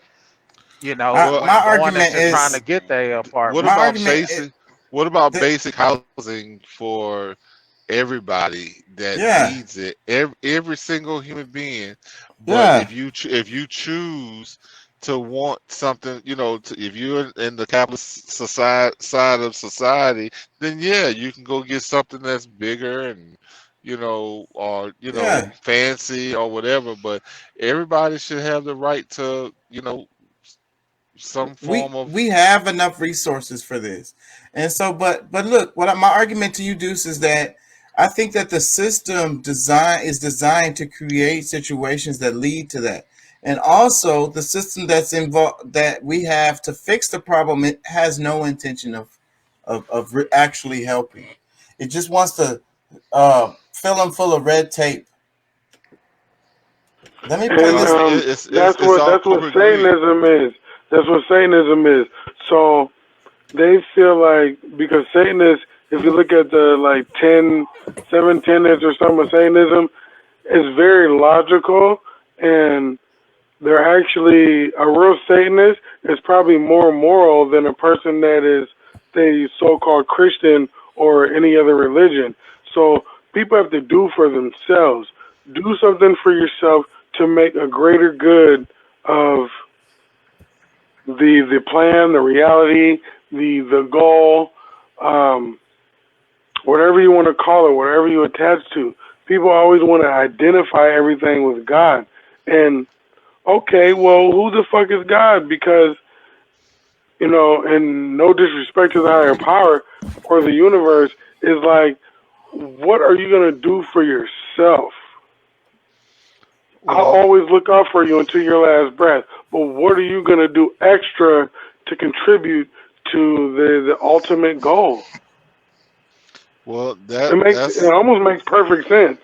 I, well, my when going argument into trying to is get their what my apartment. about argument is basic what about that basic housing for everybody that yeah, needs it, every single human being? But yeah, if you choose to want something, if you're in the capitalist society side of society, then yeah, you can go get something that's bigger and or yeah. fancy or whatever. But everybody should have the right to some we form of. we have enough resources for this, and so but look, my argument to you, Deuce, is that I think that the system design is designed to create situations that lead to that, And also, the system that's involved that we have to fix the problem, it has no intention of actually helping. It just wants to fill them full of red tape. Let me play And this. It's all that's what corporate greed. Satanism is. That's what Satanism is. So they feel like, because Satanists, if you look at the like 7 tenets or something of Satanism, it's very logical, and they're actually, a real Satanist is probably more moral than a person that is, say, so-called Christian or any other religion. So people have to do for themselves. Do something for yourself to make a greater good of the plan, the reality, the goal, um, whatever you want to call it, whatever you attach to. People always want to identify everything with God. And okay, well, who the fuck is God? Because, and no disrespect to the higher power or the universe, is like, what are you going to do for yourself? I'll Well, always look out for you until your last breath. But what are you going to do extra to contribute to the ultimate goal? well, It almost makes perfect sense.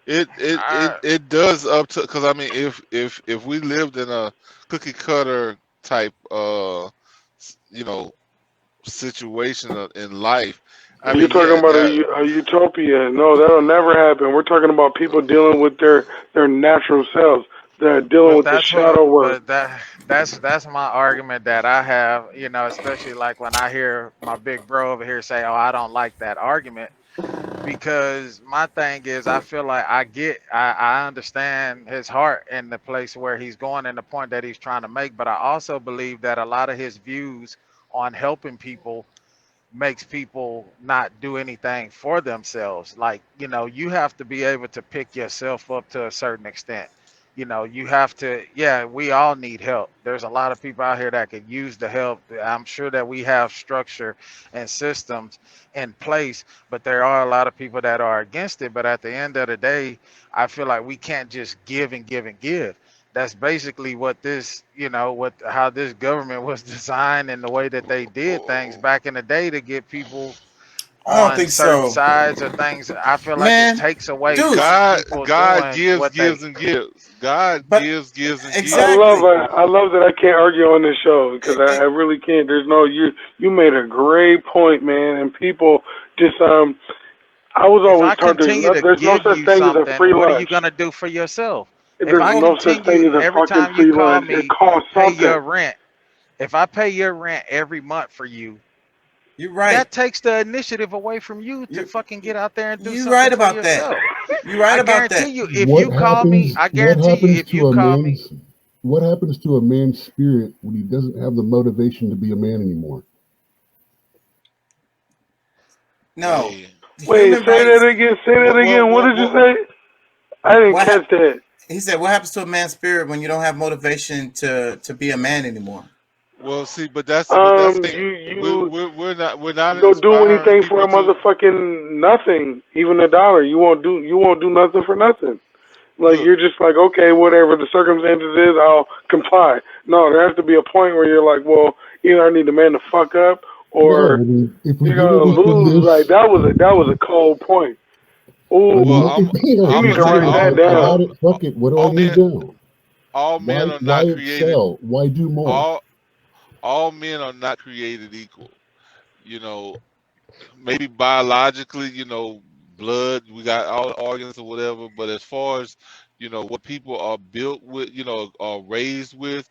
it does up to, because I mean, if we lived in a cookie cutter type you know situation in life, I You're mean, talking yeah, about a utopia. No, that'll never happen. We're talking about people dealing with their natural selves. They're dealing But with the that's what, shadow work. but that's my argument that I have. Especially like when I hear my big bro over here say, "Oh, I don't like that argument," because my thing is, I feel like I understand his heart and the place where he's going and the point that he's trying to make, but I also believe that a lot of his views on helping people makes people not do anything for themselves. Like, you have to be able to pick yourself up to a certain extent. You have to, yeah, we all need help. There's a lot of people out here that could use the help. I'm sure that we have structure and systems in place, but there are a lot of people that are against it. But at the end of the day, I feel like we can't just give and give and give. That's basically what how this government was designed and the way that they did things back in the day to get people I don't on think certain so, sides or things. I feel like it man. takes away Deuce, from God people God doing gives, what they. gives, and gives. God but gives, and gives. exactly. I love that I can't argue on this show, because It, I it, really can't. There's no, you made a great point, man, and people just I was If always I taught continue to there's no give such you thing as a something, free what are you lunch. gonna do for yourself? If There's I no such thing continue as a every fucking time you free call lunch. It me, costs pay something. your rent. If I pay your rent every month for you, you're right. that takes the initiative away from you to You fucking get out there and do you right something for about that. yourself. You right I about guarantee that. you, if you call me, I What guarantee you, happens if you to a call me, man's what happens to a man's spirit when he doesn't have the motivation to be a man anymore? No, Hey, Wait, human say that rights. again. Say that what what again. What what did you what? say? I didn't What catch hap- that. he said? What happens to a man's spirit when you don't have motivation to be a man anymore? Well, see, but that's the thing. You you We're not you'll do inspiring anything for people a to motherfucking nothing, even a dollar. You won't do nothing for nothing. Like, look. you're just like, okay, whatever the circumstances is, I'll comply. No, there has to be a point where you're like, well, either I need to man the fuck up, No, I or mean, if we you're get gonna Well, everything lose. Like, this, that was a cold point. I Ooh, mean, well, look at me. you I'm need gonna to tell you, write that I down. got it. Fuck it. What do I all need men now? all men Why are why not created excel? Why do more? all all men are not created equal. You know, maybe biologically, blood, we got all the organs or whatever, but as far as, what people are built with, are raised with,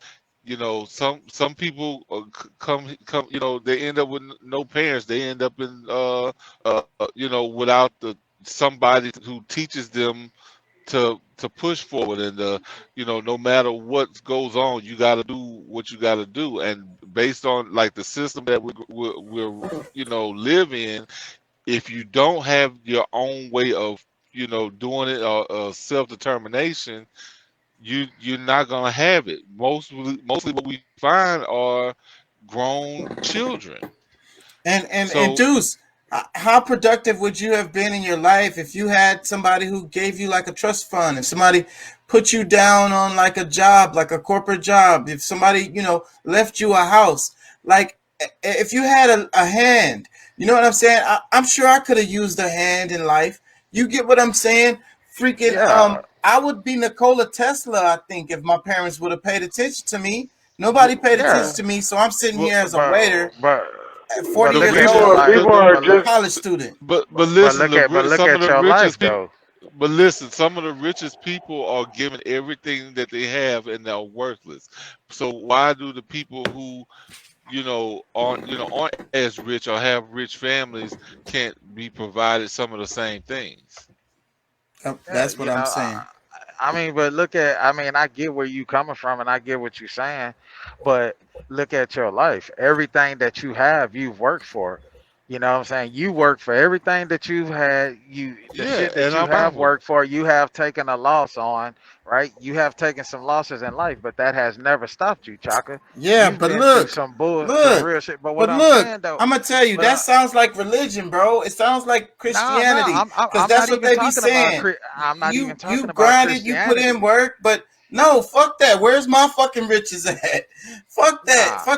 some people come, they end up with no parents. They end up in without the somebody who teaches them to push forward, and no matter what goes on, you got to do what you got to do. And based on like the system that we're live in, if you don't have your own way of doing it, or self-determination, you're not gonna have it. Mostly what we find are grown children. And So Deuce, how productive would you have been in your life if you had somebody who gave you like a trust fund, if somebody put you down on like a job, like a corporate job, if somebody, left you a house, like if you had a hand, you know what I'm saying? I'm sure I could have used a hand in life. You get what I'm saying? Freaking, Yeah, I would be Nikola Tesla, I think, if my parents would have paid attention to me. Nobody paid attention yeah. to me, so I'm sitting Well, here as a But waiter but at but 40 look years at your old, life. People the, are But a look just college student. but listen, but look some of at the your life richest people. though. But listen, some of the richest people are given everything that they have and they're worthless. So why do the people who aren't as rich or have rich families can't be provided some of the same things? Yeah, That's what I'm saying. I mean, but look at, I mean, I get where you coming from and I get what you're saying, but look at your life. Everything that you have, you've worked for. You know what I'm saying? You work for everything that you've had. The Yeah, shit that and you I'm have fine with it. worked for, you have taken a loss on, right? You have taken some losses in life, but that has never stopped you, Chaka. Yeah, You've but been through look, some real shit. But what I'm look. saying though, I'm gonna tell you but that sounds like religion, bro. It sounds like no, Christianity, because I'm that's not what even they be talking about. saying. I'm not even You talking about grinded, you put in Christianity. work, but no, fuck that. Where's my fucking riches at? Nah, Fuck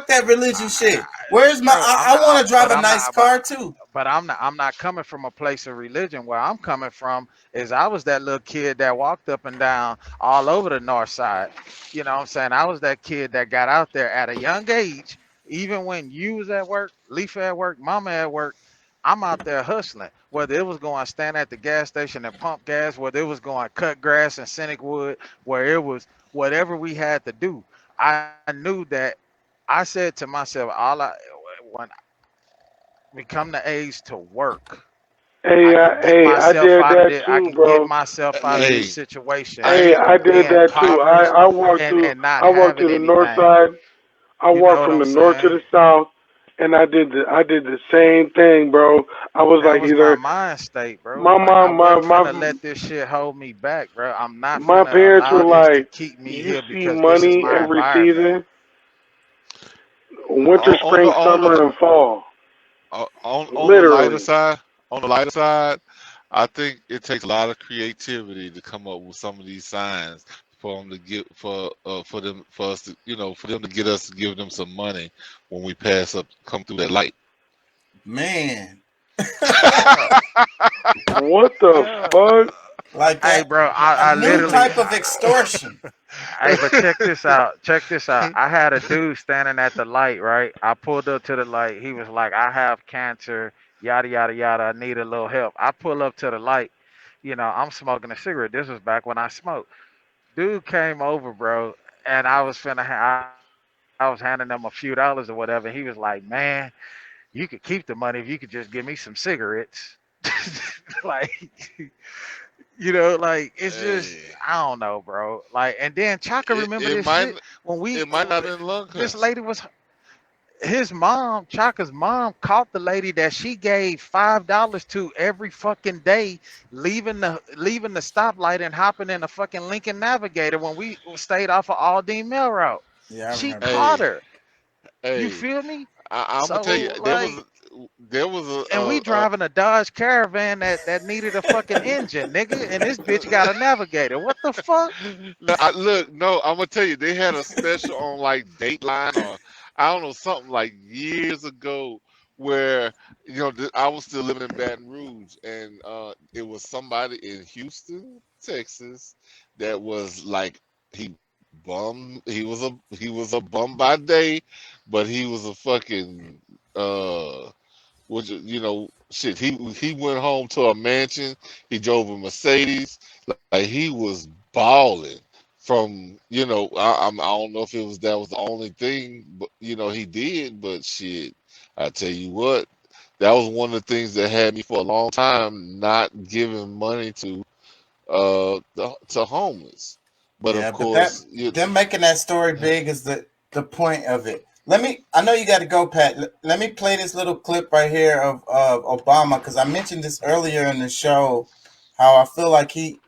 that religion shit. Where's my? bro. I want to drive a nice car too. But I'm not coming from a place of religion. Where I'm coming from is I was that little kid that walked up and down all over the north side. You know what I'm saying? I was that kid that got out there at a young age, even when you was at work, Leaf at work, Mama at work. I'm out there hustling. Whether it was going to stand at the gas station and pump gas, whether it was going to cut grass in Scenic Wood, where it was whatever we had to do. I knew that. I said to myself, when we come the age to work, I could get I myself did out of that this. I too, can get bro. myself out of this Hey, situation I Hey, ain't. I of did being that too. impoverished and not I walked to having the north anything. side. I You know walked what from I'm the north to saying? the south, and I did the same thing, bro. I was That like was my either mind state, bro. my Like I mom, wasn't finna let this shit hold me back, bro. I'm not my finna parents were allow this to like, keep me you here see because this is money my every environment. season, winter, On the spring, on the summer, and fall. on the lighter Literally. side, on the lighter side, I think it takes a lot of creativity to come up with some of these signs for them to get for us to for them to get us to give them some money when we come through that light. Man, Yeah, What the yeah. fuck? like Hey, bro, a I new literally. type of extortion. Hey, but check this out. Check this out. I had a dude standing at the light, right? I pulled up to the light. He was like, I have cancer, yada, yada, yada. I need a little help. I pull up to the light. You know, I'm smoking a cigarette. This was back when I smoked. Dude came over, bro, and I was handing him a few dollars or whatever. He was like, man, you could keep the money if you could just give me some cigarettes. Like, like it's just Hey, I don't know, bro. Like, and then Chaka it, remember it this might shit when it might not have been lung this cancer. lady was his mom, Chaka's mom, caught the lady that she gave $5 to every fucking day, leaving the stoplight and hopping in a fucking Lincoln Navigator when we stayed off of Aldine Mill Road. Yeah, I She remember that. caught Hey, her. You hey, feel me? I'm gonna tell you, So like, there was and we a driving a Dodge Caravan that needed a fucking engine, nigga, and this bitch got a Navigator. What the fuck? no, no, I'm gonna tell you, they had a special on like Dateline or I don't know something like years ago where I was still living in Baton Rouge and it was somebody in Houston, Texas, that was like he he was a bum by day, but he was a fucking which shit. He went home to a mansion. He drove a Mercedes. Like he was balling. From I don't know if that was the only thing, but he did. But shit, I tell you what, that was one of the things that had me for a long time not giving money to homeless. But of Yeah, but that course, them making that story big is the point of it. I know you got to go, Pat. Let me play this little clip right here of Obama, because I mentioned this earlier in the show, how I feel like they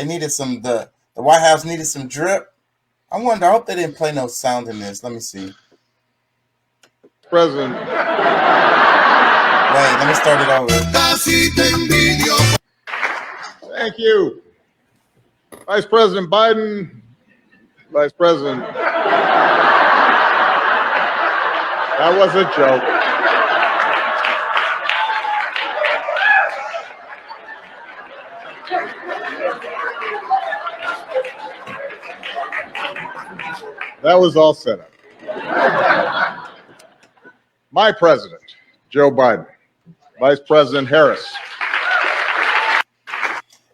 needed the White House needed some drip. I hope they didn't play no sound in this. Let me see. President. Wait, let me start it over. Thank you. Vice President Biden, Vice President. That was a joke. That was all set up. My president, Joe Biden. Vice President Harris.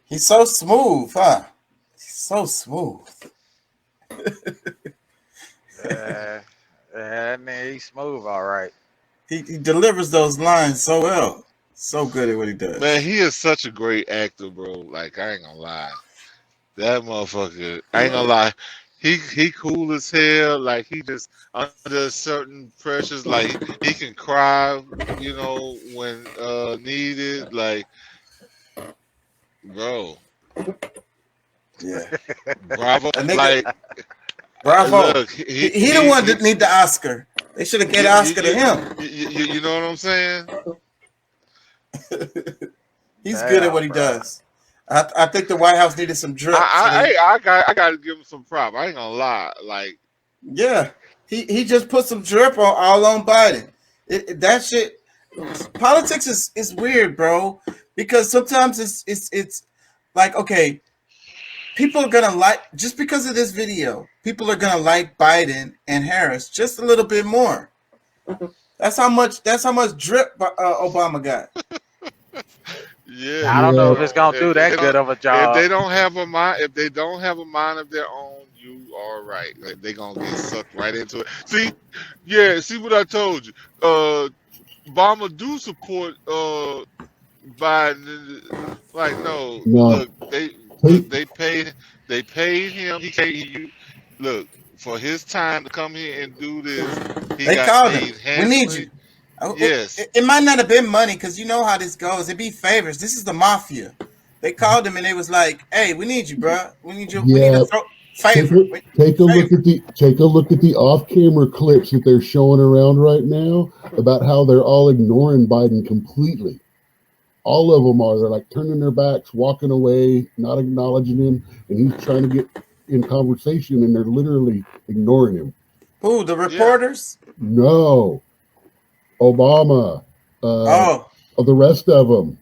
He's so smooth, huh? So smooth. He's smooth, all right. He delivers those lines so well. So good at what he does. Man, he is such a great actor, bro. Like, I ain't gonna lie. That motherfucker, I ain't gonna lie. He cool as hell. Like, he just under certain pressures, like he can cry, you know, when needed. Like, bro. Yeah. Bravo. Like, bravo. Look, he the one that need the Oscar. They should have gave the Oscar to him. You know what I'm saying? He's good at what he does. I think the White House needed some drip. I got to give him some prop. I ain't gonna lie. Like, yeah, he just put some drip all on Biden. That shit. Politics is weird, bro. Because sometimes it's like, okay, people are gonna like, just because of this video, people are gonna like Biden and Harris just a little bit more. That's how much drip Obama got. Yeah, I don't know if it's gonna do that good of a job. If they don't have a mind, of their own, you are right. Like, they gonna get sucked right into it. See what I told you. Obama do support Biden. Like, no. Look, they paid him. He can't. Look, for his time to come here and do this, they called him. We need you. Yes. It might not have been money, because you know how this goes. It be favors. This is the mafia. They called him and they was like, "Hey, we need you, bro. We need you. We need to throw favor." Take a look at the off-camera clips that they're showing around right now about how they're all ignoring Biden completely. All of them are. They're like turning their backs, walking away, not acknowledging him, and he's trying to get in conversation, and they're literally ignoring him. Who, the reporters? Yeah. No. Obama, the rest of them,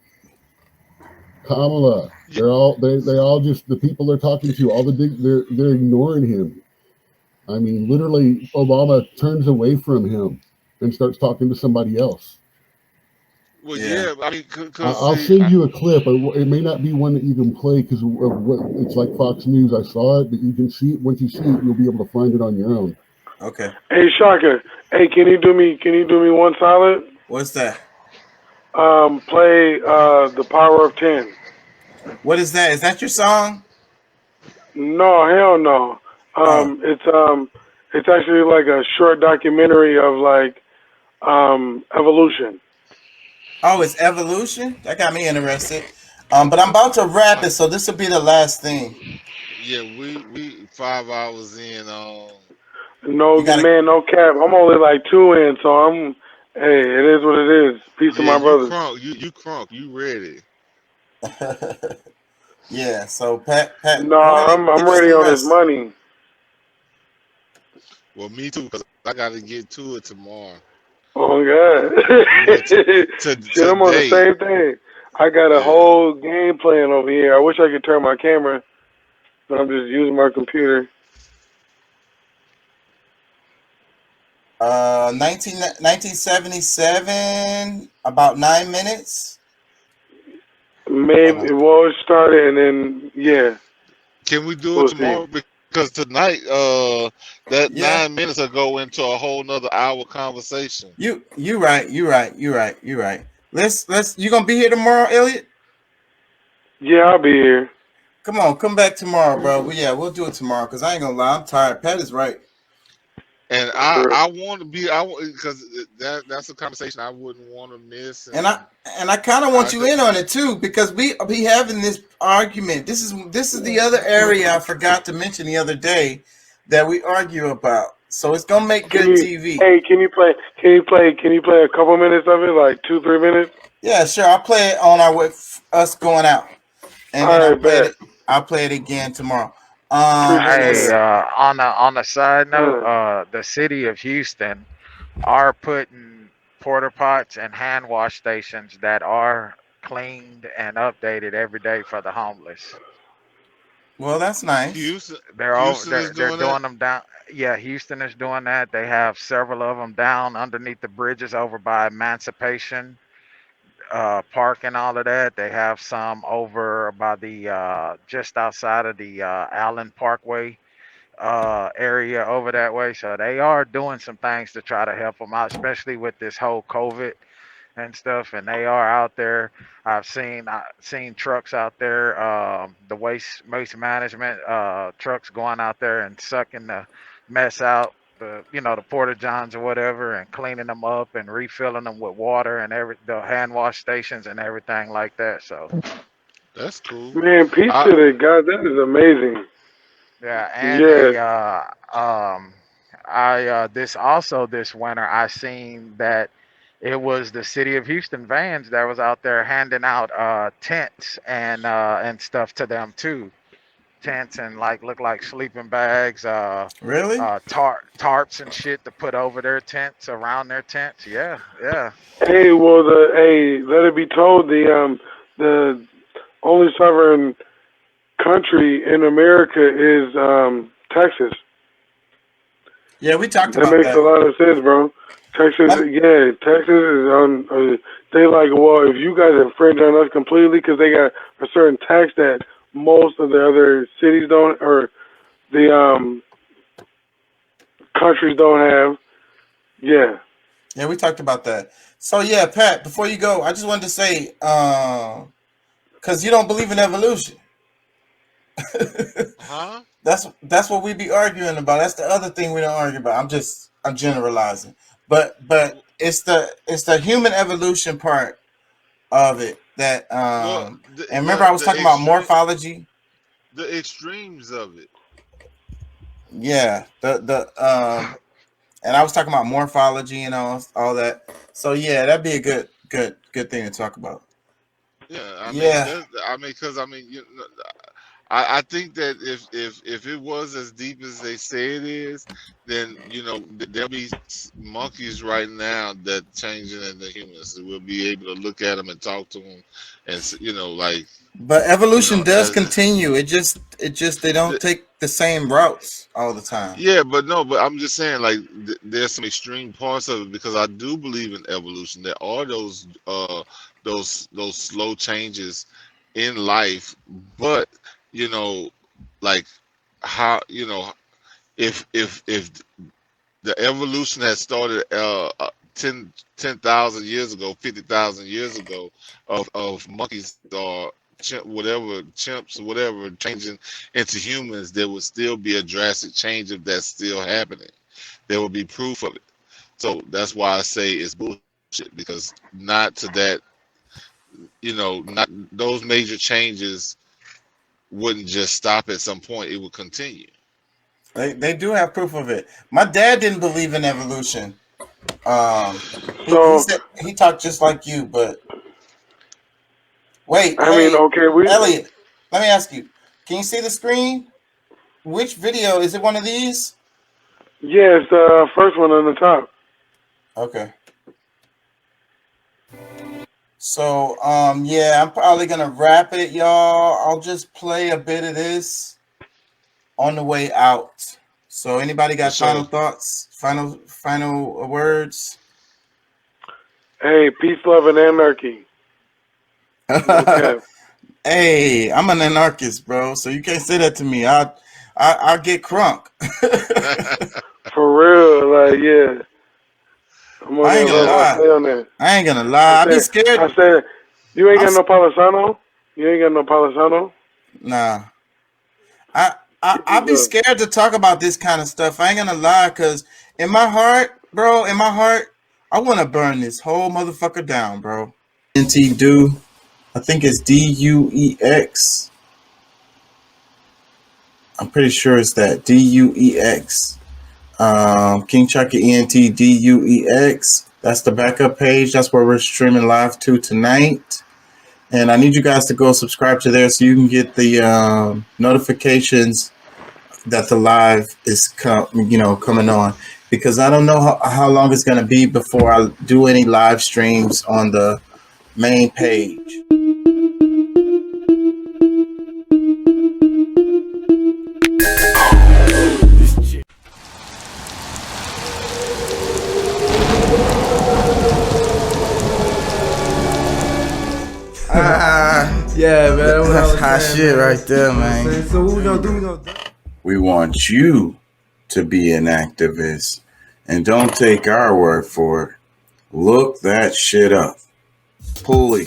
Kamala, they all just the people they're talking to. They're ignoring him. I mean, literally, Obama turns away from him and starts talking to somebody else. Well, yeah, I mean, I'll send you a clip. It may not be one that you can play because it's like Fox News. I saw it, but you can see it. Once you see it, you'll be able to find it on your own. Okay. Hey, Shaka. Hey, can you do me one solid? What's that? Play The Power of 10. What is that? Is that your song? No, hell no. It's actually like a short documentary of like evolution. Oh, it's evolution? That got me interested. But I'm about to wrap it, so this will be the last thing. Yeah, we 5 hours in. No, man, no cap. I'm only like 2 in, so hey, it is what it is. Peace to my brothers. You crunk. You ready? Yeah, so Pat. No, I'm ready on this money. Well, me too, because I got to get to it tomorrow. Oh, God. Shit, I'm on the same thing. I got a whole game plan over here. I wish I could turn my camera, but I'm just using my computer. 1977, about 9 minutes. Maybe it started, and then Can we do it tomorrow? Because tonight, that 9 minutes will go into a whole nother hour conversation. You right. Let's. You gonna be here tomorrow, Elliot? Yeah, I'll be here. Come on, come back tomorrow, bro. We'll do it tomorrow. Cause I ain't gonna lie, I'm tired. Pat is right. And I want to be because that's a conversation I wouldn't want to miss. And I kind of want you in on it too, because we be having this argument. This is the other area I forgot to mention the other day that we argue about. So it's gonna make good TV. Hey, can you play a couple minutes of it, like 2-3 minutes? Yeah, sure. I'll play it on us going out. And all right, bet. I'll play it again tomorrow. Hey, Let's, on a side note, the city of Houston are putting porta pots and hand wash stations that are cleaned and updated every day for the homeless. well, that's nice. Houston, They're over, Houston is they're doing that. doing them down. Yeah, Houston is doing that. They have several of them down underneath the bridges over by Emancipation Park and all of that. They have some over by the just outside of the Allen Parkway area over that way. So they are doing some things to try to help them out, especially with this whole COVID and stuff. And they are out there. I've seen trucks out there, the waste management trucks going out there and sucking the mess out. The porta johns or whatever, and cleaning them up and refilling them with water and the hand wash stations and everything like that. So That's cool. Man, peace I to the God. That is amazing. yeah, and Yes. this winter I seen that it was the city of Houston vans that was out there handing out tents and stuff to them too. Tents and like look like sleeping bags, Really? tarps and shit to put over their tents, around their tents. Yeah, yeah. Hey, well, let it be told, the only sovereign country in America is Texas. Yeah, we talked That about makes a that. lot of sense, bro. Texas, Let- yeah, Texas is on. They like, well, if you guys infringe on us completely, because they got a certain tax that most of the other cities don't, or the countries don't have. Yeah. yeah, we talked about that. So yeah, Pat, before you go, I just wanted to say, because you don't believe in evolution. huh? That's what we be arguing about. That's the other thing we don't argue about. I'm generalizing, but it's the human evolution part of it that Well, and remember I was talking about morphology. the extremes of it. Yeah, the and I was talking about morphology and all that. So yeah, that'd be a good thing to talk about. Yeah, Yeah, because I think that if it was as deep as they say it is, then there'll be monkeys right now that changing into humans. So we'll be able to look at them and talk to them, and like but evolution does as continue. It just they don't take the same routes all the time. yeah, but no, but I'm just saying like there's some extreme parts of it because I do believe in evolution. There are those slow changes in life, but you know, like how if the evolution had started 10,000 years ago, 50,000 years ago of monkeys or chimps, whatever, changing into humans, there would still be a drastic change if that's still happening. There will be proof of it. So that's why I say it's bullshit because not to that, not those major changes wouldn't just stop at some point. It would continue. They do have proof of it. My dad didn't believe in evolution. He So, said he talked just like you, but wait, I mean, hey, okay, Elliot, let me ask you. Can you see the screen? Which video is it? One of these? yeah, it's the first one on the top. Okay. So, yeah, I'm probably gonna wrap it, y'all. I'll just play a bit of this on the way out. So, anybody For got final sure. thoughts? Final words? Hey, peace, love, and anarchy. No cap. Hey, I'm an anarchist, bro. So you can't say that to me. I'll get crunk. For real, like, yeah. I'm on I ain't that, gonna bro. I lie. stay on that. I ain't gonna I lie. I be said, scared. I said, you ain't I'm got no Palisano? You ain't got no Palisano? nah. I I Keep I it be up. scared to talk about this kind of stuff. I ain't gonna lie, cause in my heart, bro, I want to burn this whole motherfucker down, bro. NT do. I think it's DUEX. I'm pretty sure it's that DUEX. King Chucky ENT DUEX. That's the backup page. That's where we're streaming live to tonight. And I need you guys to go subscribe to there so you can get the notifications that the live is coming on, because I don't know how long it's going to be before I do any live streams on the main page. Yeah, man. That's hot shit right there, man. So what we gonna do? We want you to be an activist, and don't take our word for it. Look that shit up. Pulley.